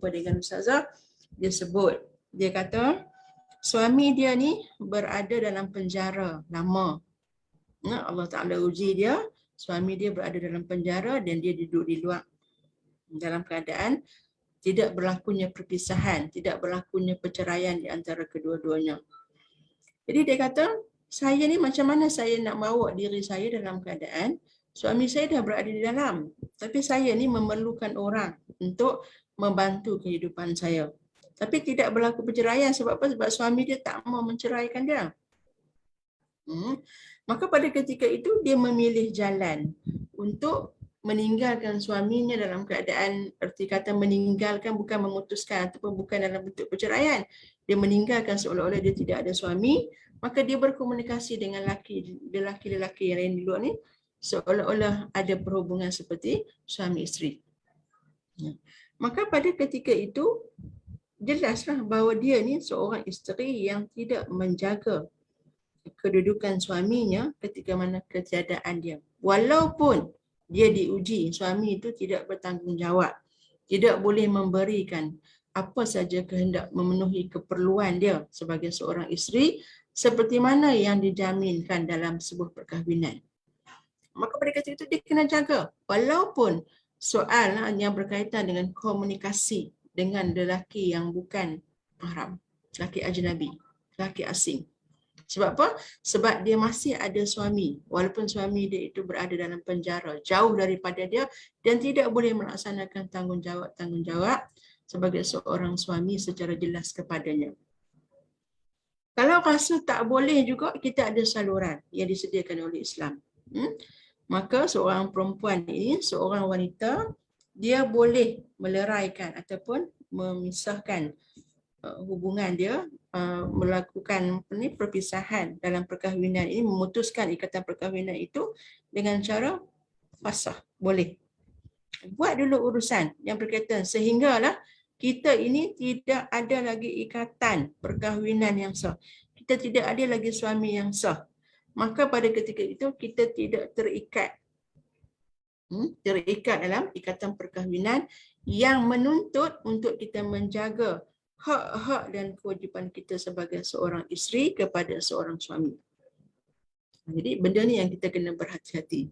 berjumpa dengan Ustazah, dia sebut, dia kata suami dia ni berada dalam penjara lama. Allah Ta'ala uji dia, suami dia berada dalam penjara dan dia duduk di luar dalam keadaan tidak berlakunya perpisahan, tidak berlakunya perceraian di antara kedua-duanya. Jadi dia kata, saya ni macam mana saya nak bawa diri saya dalam keadaan suami saya dah berada di dalam, tapi saya ni memerlukan orang untuk membantu kehidupan saya. Tapi tidak berlaku perceraian sebab apa? Sebab suami dia tak mau menceraikan dia. Maka pada ketika itu dia memilih jalan untuk meninggalkan suaminya dalam keadaan, erti kata meninggalkan bukan memutuskan ataupun bukan dalam bentuk perceraian. Dia meninggalkan seolah-olah dia tidak ada suami, maka dia berkomunikasi dengan lelaki-lelaki yang lain di luar ni seolah-olah ada perhubungan seperti suami isteri. Maka pada ketika itu jelaslah bahawa dia ni seorang isteri yang tidak menjaga kedudukan suaminya ketika mana ketiadaan dia. Walaupun dia diuji, suami itu tidak bertanggungjawab, tidak boleh memberikan apa saja kehendak memenuhi keperluan dia sebagai seorang isteri seperti mana yang dijaminkan dalam sebuah perkahwinan. Maka pada ketika itu dia kena jaga, walaupun soal yang berkaitan dengan komunikasi dengan lelaki yang bukan mahram, lelaki ajnabi, lelaki asing. Sebab apa? Sebab dia masih ada suami, walaupun suami dia itu berada dalam penjara, jauh daripada dia dan tidak boleh melaksanakan tanggungjawab sebagai seorang suami secara jelas kepadanya. Kalau rasa tak boleh juga, kita ada saluran yang disediakan oleh Islam. Maka seorang perempuan ini, seorang wanita, dia boleh meleraikan ataupun memisahkan hubungan dia, melakukan perpisahan dalam perkahwinan ini, memutuskan ikatan perkahwinan itu dengan cara fasakh, boleh. Buat dulu urusan yang berkaitan sehinggalah kita ini tidak ada lagi ikatan perkahwinan yang sah. Kita tidak ada lagi suami yang sah. Maka pada ketika itu kita tidak terikat dalam ikatan perkahwinan yang menuntut untuk kita menjaga hak-hak dan kewajipan kita sebagai seorang isteri kepada seorang suami. Jadi benda ni yang kita kena berhati-hati.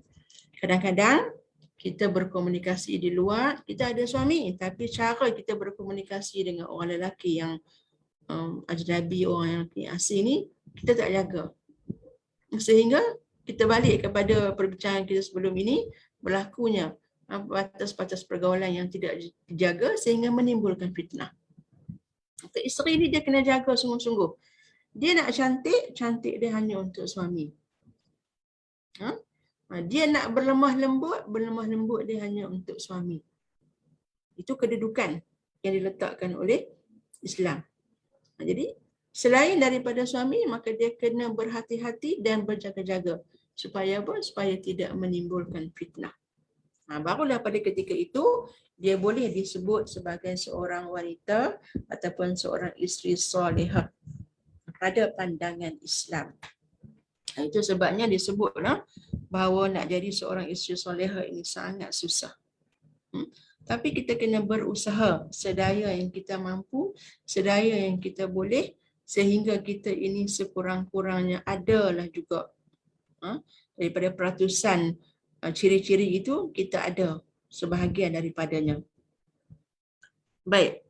Kadang-kadang kita berkomunikasi di luar, kita ada suami, tapi cara kita berkomunikasi dengan orang lelaki yang ajnabi, orang yang asing ni, kita tak jaga. Sehingga kita balik kepada perbincangan kita sebelum ini, berlakunya batas-batas pergaulan yang tidak dijaga sehingga menimbulkan fitnah. Isteri ni dia kena jaga sungguh-sungguh. Dia nak cantik, cantik dia hanya untuk suami. Dia nak berlemah lembut dia hanya untuk suami. Itu kedudukan yang diletakkan oleh Islam. Jadi selain daripada suami, maka dia kena berhati-hati dan berjaga-jaga. Supaya apa? Supaya tidak menimbulkan fitnah. Barulah pada ketika itu dia boleh disebut sebagai seorang wanita ataupun seorang isteri solehah pada pandangan Islam. Itu sebabnya disebutlah bahawa nak jadi seorang isteri solehah ini sangat susah. Tapi kita kena berusaha sedaya yang kita mampu, sedaya yang kita boleh, sehingga kita ini sekurang-kurangnya adalah juga daripada peratusan ciri-ciri itu kita ada sebahagian daripadanya. Baik.